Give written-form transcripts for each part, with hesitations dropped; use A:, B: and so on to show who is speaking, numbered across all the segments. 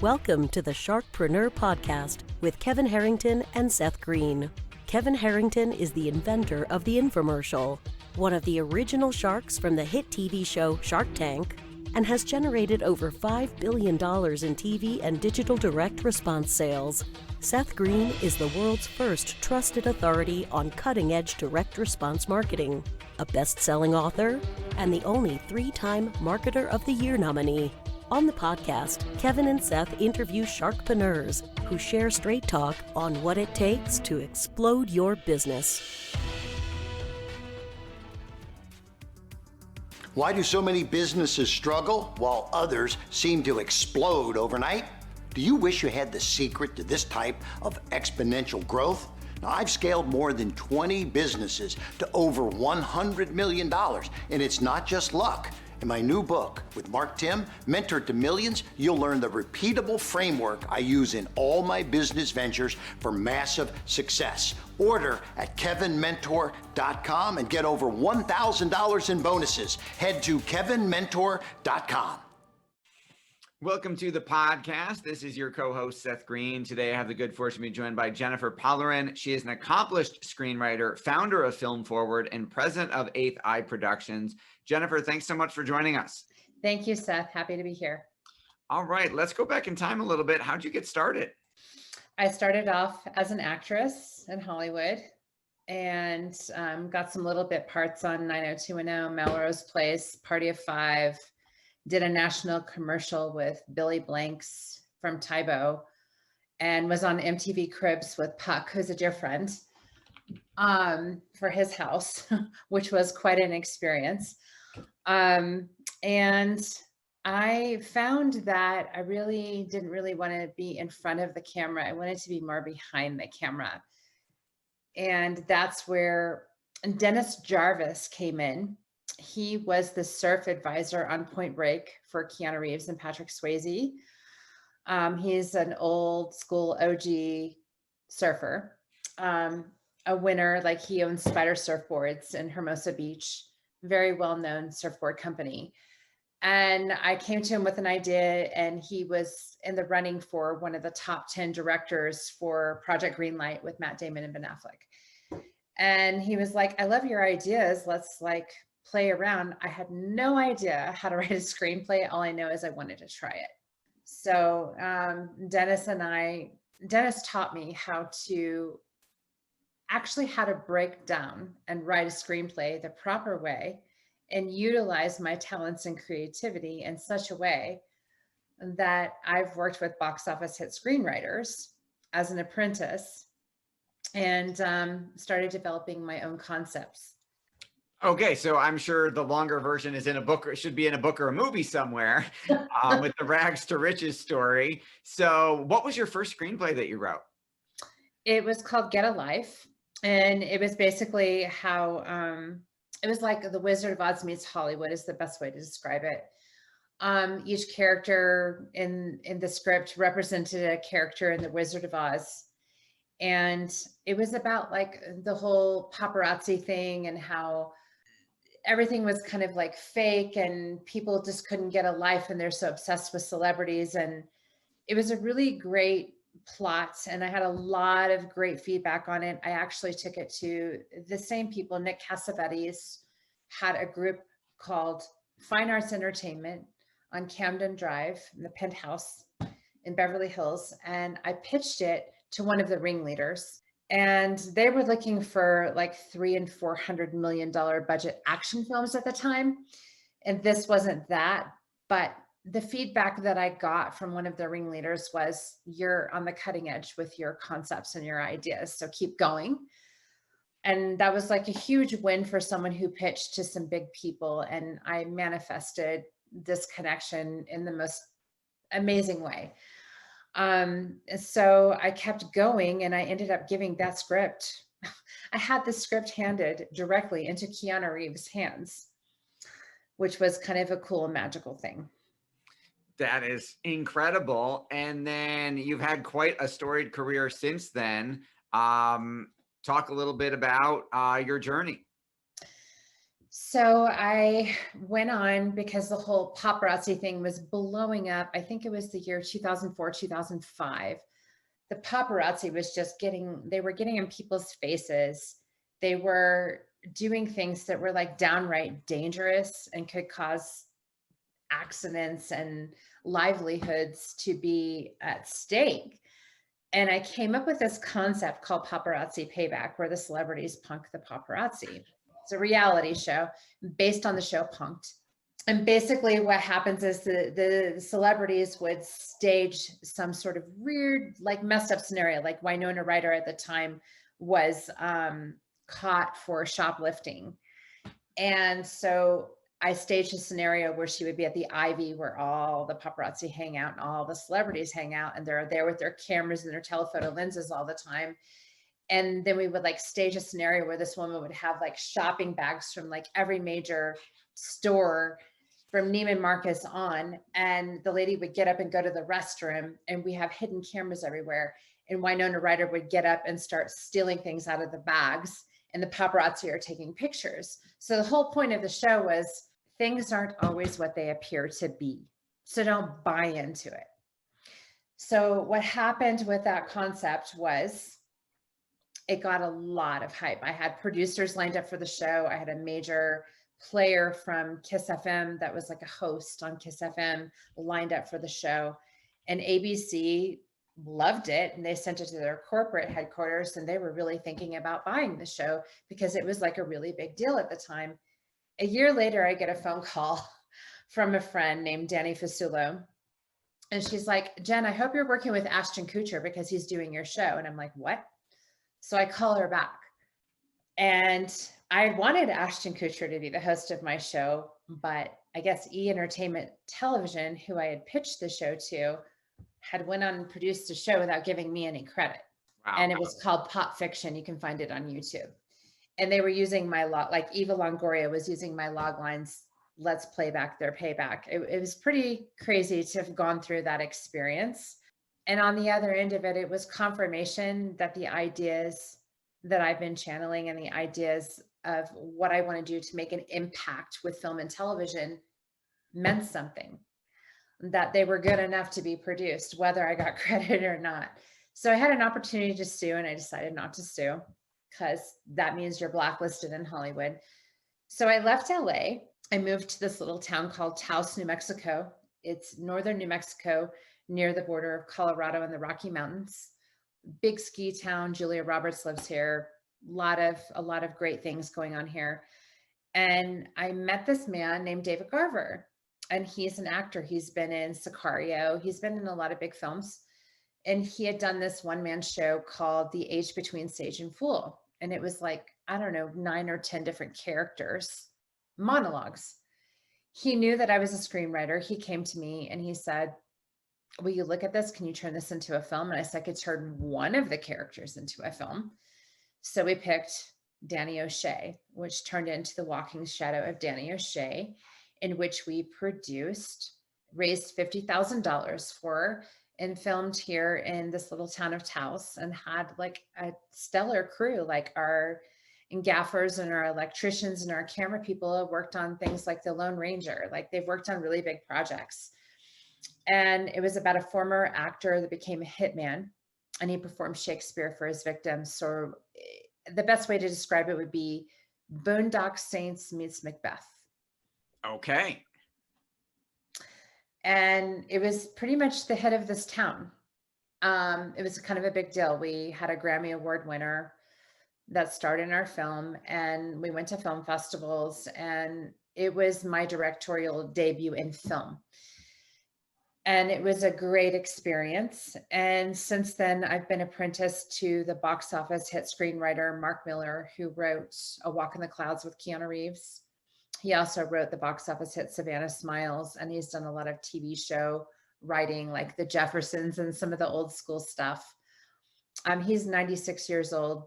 A: Welcome to the Sharkpreneur podcast with Kevin Harrington and Seth Greene. Kevin Harrington is the inventor of the infomercial, one of the original sharks from the hit TV show Shark Tank, and has generated over $5 billion in TV and digital direct response sales. Seth Greene is the world's first trusted authority on cutting-edge direct response marketing, a best-selling author, and the only 3-time Marketer of the Year nominee. On the podcast, Kevin and Seth interview sharkpreneurs who share straight talk on what it takes to explode your business.
B: Why do so many businesses struggle while others seem to explode overnight? Do you wish you had the secret to this type of exponential growth? Now, I've scaled more than 20 businesses to over $100 million, and it's not just luck. In my new book with Mark Tim, Mentor to Millions, you'll learn the repeatable framework I use in all my business ventures for massive success. Order at kevinmentor.com and get over $1,000 in bonuses. Head to kevinmentor.com.
C: Welcome to the podcast. This is your co-host, Seth Greene. Today, I have the good fortune to be joined by Jennifer Pellerin. She is an accomplished screenwriter, founder of Film Forward, and president of Eighth Eye Productions. Jennifer, thanks so much for joining us.
D: Thank you, Seth. Happy to be here.
C: All right, let's go back in time a little bit. How'd you get started?
D: I started off as an actress in Hollywood and got some little bit parts on 90210, Melrose Place, Party of Five. Did a national commercial with Billy Blanks from Tybo and was on MTV Cribs with Puck, who's a dear friend, for his house, which was quite an experience. And I found that I really didn't want to be in front of the camera. I wanted to be more behind the camera. And that's where Dennis Jarvis came in. He was the surf advisor on Point Break for Keanu Reeves and Patrick Swayze. He's an old school OG surfer, a winner, like he owns Spider Surfboards in Hermosa Beach, very well-known surfboard company. And I came to him with an idea, and he was in the running for one of the top 10 directors for Project Greenlight with Matt Damon and Ben Affleck. And he was like, I love your ideas. Let's play around. I had no idea how to write a screenplay. All I know is I wanted to try it. So Dennis taught me how to break down and write a screenplay the proper way and utilize my talents and creativity in such a way that I've worked with box office hit screenwriters as an apprentice and started developing my own concepts.
C: Okay, so I'm sure the longer version is in a book, or it should be in a book or a movie somewhere with the rags to riches story. So what was your first screenplay that you wrote?
D: It was called Get a Life. And it was basically how, it was like The Wizard of Oz meets Hollywood is the best way to describe it. Each character in the script represented a character in The Wizard of Oz. And it was about the whole paparazzi thing and how everything was kind of fake and people just couldn't get a life and they're so obsessed with celebrities. And it was a really great plot. And I had a lot of great feedback on it. I actually took it to the same people. Nick Cassavetes had a group called Fine Arts Entertainment on Camden Drive in the Penthouse in Beverly Hills. And I pitched it to one of the ringleaders. And they were looking for $300 and $400 million budget action films at the time. And this wasn't that, but the feedback that I got from one of the ringleaders was, you're on the cutting edge with your concepts and your ideas, so keep going. And that was a huge win for someone who pitched to some big people. And I manifested this connection in the most amazing way. So I kept going and I ended up giving that script. I had the script handed directly into Keanu Reeves' hands, which was kind of a cool and magical thing.
C: That is incredible. And then you've had quite a storied career since then. Talk a little bit about your journey.
D: So I went on because the whole paparazzi thing was blowing up. I think it was the year 2004, 2005. The paparazzi was just they were getting in people's faces. They were doing things that were like downright dangerous and could cause accidents and livelihoods to be at stake. And I came up with this concept called paparazzi payback, where the celebrities punk the paparazzi. It's a reality show based on the show Punked. And basically what happens is the celebrities would stage some sort of weird, like messed up scenario. Like Winona Ryder at the time was caught for shoplifting. And so I staged a scenario where she would be at the Ivy, where all the paparazzi hang out and all the celebrities hang out, and they're there with their cameras and their telephoto lenses all the time. And then we would like stage a scenario where this woman would have like shopping bags from like every major store from Neiman Marcus on, and the lady would get up and go to the restroom, and we have hidden cameras everywhere. And Winona Ryder would get up and start stealing things out of the bags, and the paparazzi are taking pictures. So the whole point of the show was things aren't always what they appear to be. So don't buy into it. So what happened with that concept was it got a lot of hype. I had producers lined up for the show. I had a major player from Kiss FM that was like a host on Kiss FM lined up for the show. And ABC loved it, and they sent it to their corporate headquarters, and they were really thinking about buying the show because it was like a really big deal at the time. A year later, I get a phone call from a friend named Danny Fasulo. And she's like, Jen, I hope you're working with Ashton Kutcher because he's doing your show. And I'm like, what? So I call her back. And I wanted Ashton Kutcher to be the host of my show, but I guess E! Entertainment Television, who I had pitched the show to, had went on and produced the show without giving me any credit.
C: Wow.
D: And it was called Pop Fiction. You can find it on YouTube. And they were using my like Eva Longoria was using my log lines. Let's play back their payback. It was pretty crazy to have gone through that experience. And on the other end of it, it was confirmation that the ideas that I've been channeling and the ideas of what I want to do to make an impact with film and television meant something, that they were good enough to be produced, whether I got credit or not. So I had an opportunity to sue, and I decided not to sue because that means you're blacklisted in Hollywood. So I left LA. I moved to this little town called Taos, New Mexico. It's northern New Mexico, near the border of Colorado and the Rocky Mountains. Big ski town. Julia Roberts lives here. A lot of great things going on here. And I met this man named David Garver, and he's an actor. He's been in Sicario. He's been in a lot of big films. And he had done this one-man show called The Age Between Sage and Fool. And it was like, I don't know, 9 or 10 different characters, monologues. He knew that I was a screenwriter. He came to me and he said, will you look at this? Can you turn this into a film? And I said, I could turn one of the characters into a film. So we picked Danny O'Shea, which turned into The Walking Shadow of Danny O'Shea, in which we produced, raised $50,000 for, and filmed here in this little town of Taos, and had like a stellar crew. Like our gaffers and our electricians and our camera people have worked on things like The Lone Ranger. Like they've worked on really big projects. And it was about a former actor that became a hitman, and he performed Shakespeare for his victims. So the best way to describe it would be Boondock Saints meets Macbeth.
C: Okay.
D: And it was pretty much the head of this town. It was kind of a big deal. We had a Grammy Award winner that starred in our film, and we went to film festivals, and it was my directorial debut in film. And it was a great experience. And since then, I've been apprenticed to the box office hit screenwriter, Mark Miller, who wrote A Walk in the Clouds with Keanu Reeves. He also wrote the box office hit Savannah Smiles, and he's done a lot of TV show writing like The Jeffersons and some of the old school stuff. He's 96 years old.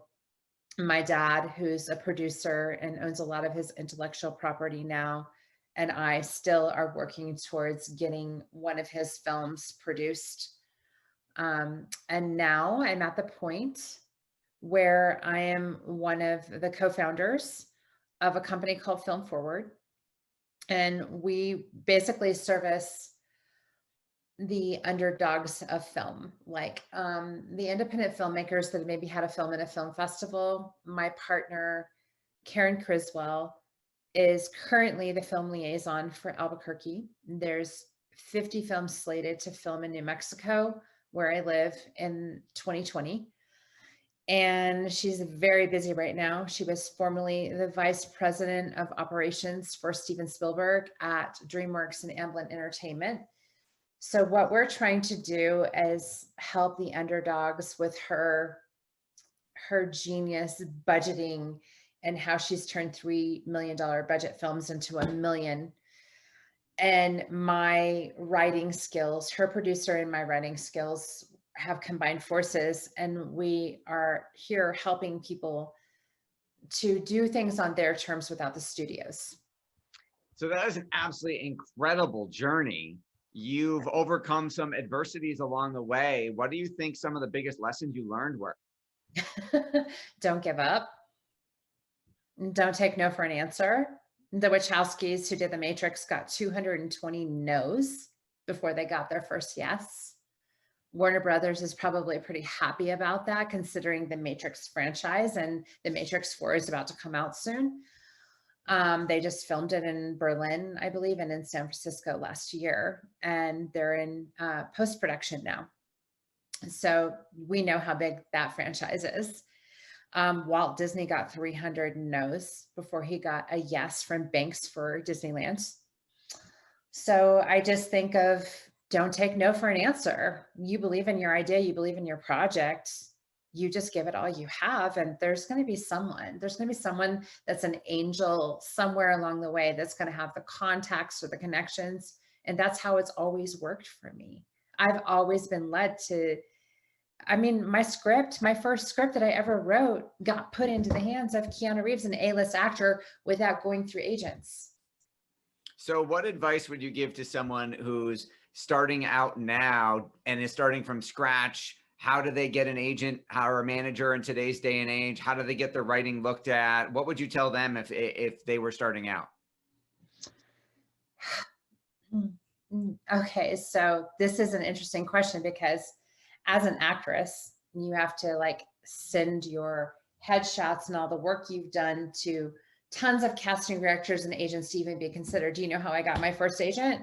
D: My dad, who's a producer and owns a lot of his intellectual property now, and I still are working towards getting one of his films produced. And now I'm at the point where I am one of the co-founders of a company called Film Forward. And we basically service the underdogs of film, like the independent filmmakers that maybe had a film in a film festival. My partner, Karen Criswell, is currently the film liaison for Albuquerque. There's 50 films slated to film in New Mexico, where I live, in 2020. And she's very busy right now. She was formerly the vice president of operations for Steven Spielberg at DreamWorks and Amblin Entertainment. So what we're trying to do is help the underdogs with her genius budgeting and how she's turned $3 million budget films into $1 million. And my writing skills, her producer and my writing skills have combined forces, and we are here helping people to do things on their terms without the studios.
C: So that is an absolutely incredible journey. You've overcome some adversities along the way. What do you think some of the biggest lessons you learned were?
D: Don't give up. Don't take no for an answer. The Wachowskis, who did The Matrix, got 220 no's before they got their first yes. Warner Brothers is probably pretty happy about that, considering the Matrix franchise, and the Matrix 4 is about to come out soon. They just filmed it in Berlin, I believe, and in San Francisco last year, and they're in post-production now. So we know how big that franchise is. Walt Disney got 300 no's before he got a yes from Banks for Disneyland. So I just think of, don't take no for an answer. You believe in your idea, you believe in your project, you just give it all you have, and there's going to be someone that's an angel somewhere along the way that's going to have the contacts or the connections. And that's how it's always worked for me. I've always been led to, my first script that I ever wrote got put into the hands of Keanu Reeves, an A-list actor, without going through agents.
C: So what advice would you give to someone who's starting out now and is starting from scratch? How do they get an agent or a manager in today's day and age? How do they get their writing looked at? What would you tell them if they were starting out?
D: Okay, so this is an interesting question, because as an actress, you have to send your headshots and all the work you've done to tons of casting directors and agents to even be considered. Do you know how I got my first agent?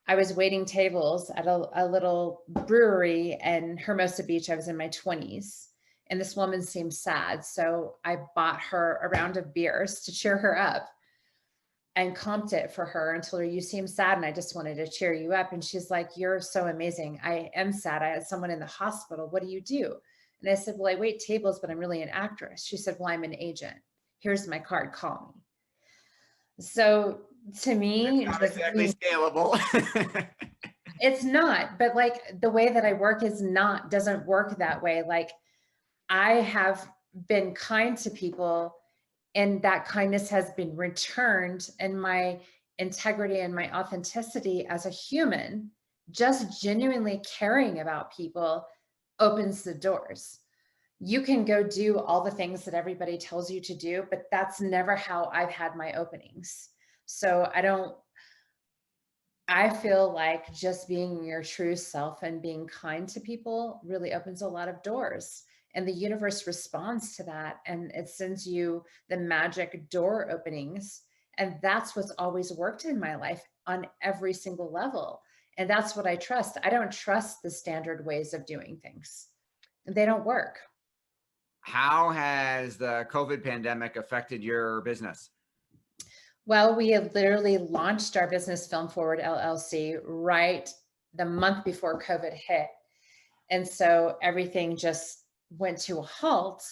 D: I was waiting tables at a little brewery in Hermosa Beach. I was in my 20s, and this woman seemed sad. So I bought her a round of beers to cheer her up and comped it for her and told her, you seem sad and I just wanted to cheer you up. And she's like, you're so amazing. I am sad. I had someone in the hospital. What do you do? And I said, well, I wait tables, but I'm really an actress. She said, well, I'm an agent. Here's my card. Call me. So to me,
C: it's not exactly scalable.
D: It's not, but the way that I work doesn't work that way. I have been kind to people, and that kindness has been returned, and my integrity and my authenticity as a human, just genuinely caring about people, opens the doors. You can go do all the things that everybody tells you to do, but that's never how I've had my openings. So I feel like just being your true self and being kind to people really opens a lot of doors, and the universe responds to that, and it sends you the magic door openings. And that's what's always worked in my life on every single level. And that's what I trust. I don't trust the standard ways of doing things. They don't work.
C: How has the COVID pandemic affected your business?
D: Well, we had literally launched our business, Film Forward LLC, right the month before COVID hit. And so everything just went to a halt.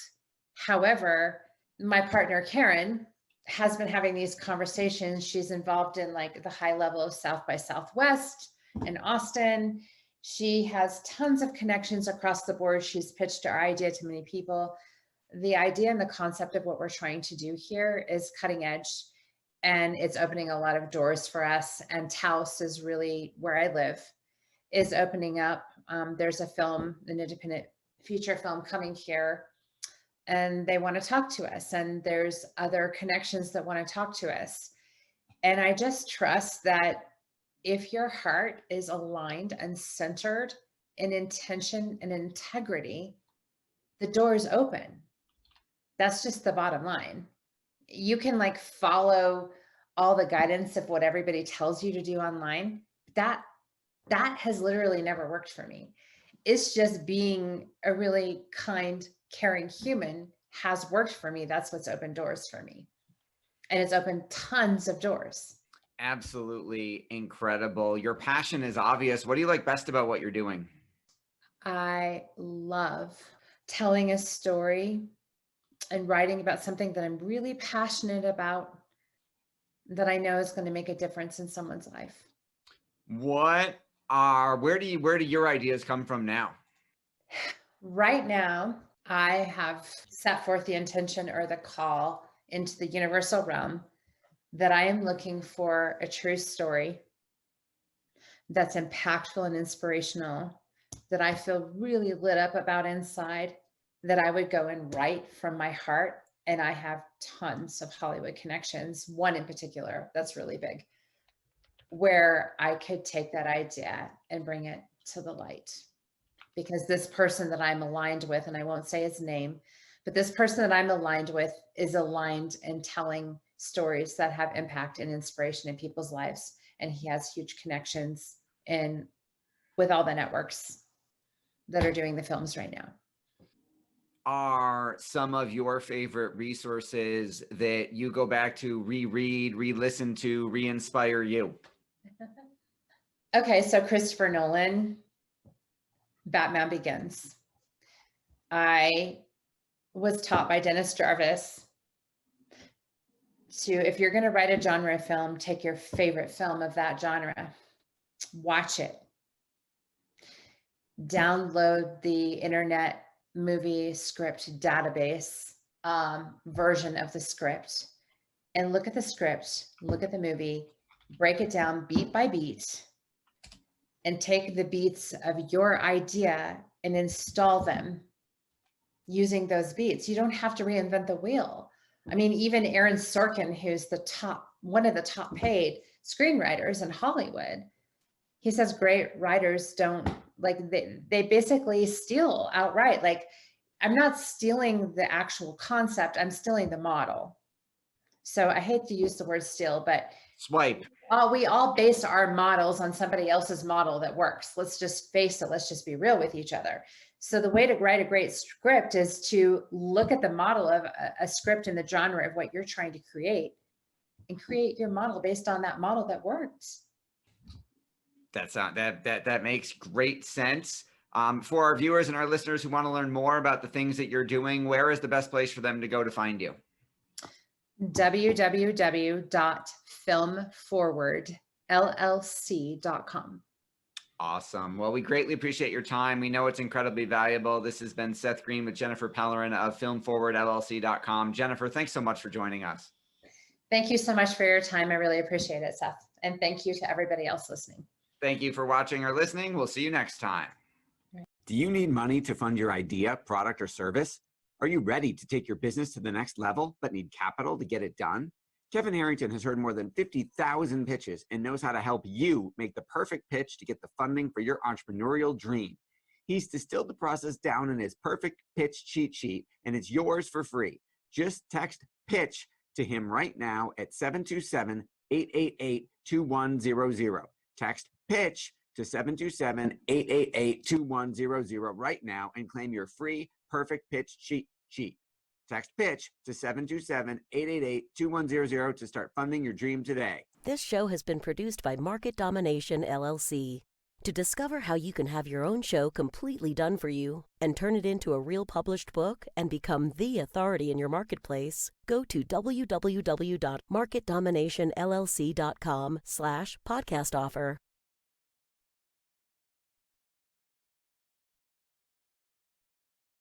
D: However, my partner, Karen, has been having these conversations. She's involved in the high level of South by Southwest in Austin. She has tons of connections across the board. She's pitched our idea to many people. The idea and the concept of what we're trying to do here is cutting edge, and it's opening a lot of doors for us. And Taos is really where I live, is opening up. There's a film, an independent feature film coming here and they want to talk to us, and there's other connections that want to talk to us. And I just trust that if your heart is aligned and centered in intention and integrity, the door is open. That's just the bottom line. You can like follow all the guidance of what everybody tells you to do online. That has literally never worked for me. It's just being a really kind, caring human has worked for me. That's what's opened doors for me. And it's opened tons of doors.
C: Absolutely incredible. Your passion is obvious. What do you like best about what you're doing?
D: I love telling a story and writing about something that I'm really passionate about, that I know is going to make a difference in someone's life.
C: Where do your ideas come from now?
D: Right now, I have set forth the intention or the call into the universal realm that I am looking for a true story that's impactful and inspirational, that I feel really lit up about inside, that I would go and write from my heart. And I have tons of Hollywood connections, one in particular that's really big, where I could take that idea and bring it to the light. Because this person that I'm aligned with, and I won't say his name, but this person that I'm aligned with is aligned in telling stories that have impact and inspiration in people's lives. And he has huge connections with all the networks that are doing the films right now.
C: Are some of your favorite resources that you go back to, reread, re-listen to, re-inspire you?
D: Okay, so Christopher Nolan, Batman Begins. I was taught by Dennis Jarvis if you're going to write a genre film, take your favorite film of that genre, watch it, download the Internet Movie Script database version of the script, and look at the script, look at the movie, break it down beat by beat, and take the beats of your idea and install them using those beats. You don't have to reinvent the wheel. I mean, even Aaron Sorkin, who's one of the top paid screenwriters in Hollywood, he says great writers don't, like, they basically steal outright. Like, I'm not stealing the actual concept, I'm stealing the model. So I hate to use the word steal, but
C: Swipe.
D: we all base our models on somebody else's model that works. Let's just face it. Let's just be real with each other. So the way to write a great script is to look at the model of a script in the genre of what you're trying to create, and create your model based on that model that works.
C: That makes great sense. For our viewers and our listeners who want to learn more about the things that you're doing, where is the best place for them to go to find you?
D: www.filmforwardllc.com.
C: Awesome. Well, we greatly appreciate your time. We know it's incredibly valuable. This has been Seth Greene with Jennifer Pellerin of filmforwardllc.com. Jennifer, thanks so much for joining us.
D: Thank you so much for your time. I really appreciate it, Seth. And thank you to everybody else listening.
C: Thank you for watching or listening. We'll see you next time.
E: Do you need money to fund your idea, product, or service? Are you ready to take your business to the next level, but need capital to get it done? Kevin Harrington has heard more than 50,000 pitches and knows how to help you make the perfect pitch to get the funding for your entrepreneurial dream. He's distilled the process down in his perfect pitch cheat sheet, and it's yours for free. Just text PITCH to him right now at 727-888-2100. Text PITCH to 727-888-2100 right now and claim your free perfect pitch cheat sheet. Text PITCH to 727-888-2100 to start funding your dream today.
A: This show has been produced by Market Domination, LLC. To discover how you can have your own show completely done for you and turn it into a real published book and become the authority in your marketplace, go to www.marketdominationllc.com/podcast offer.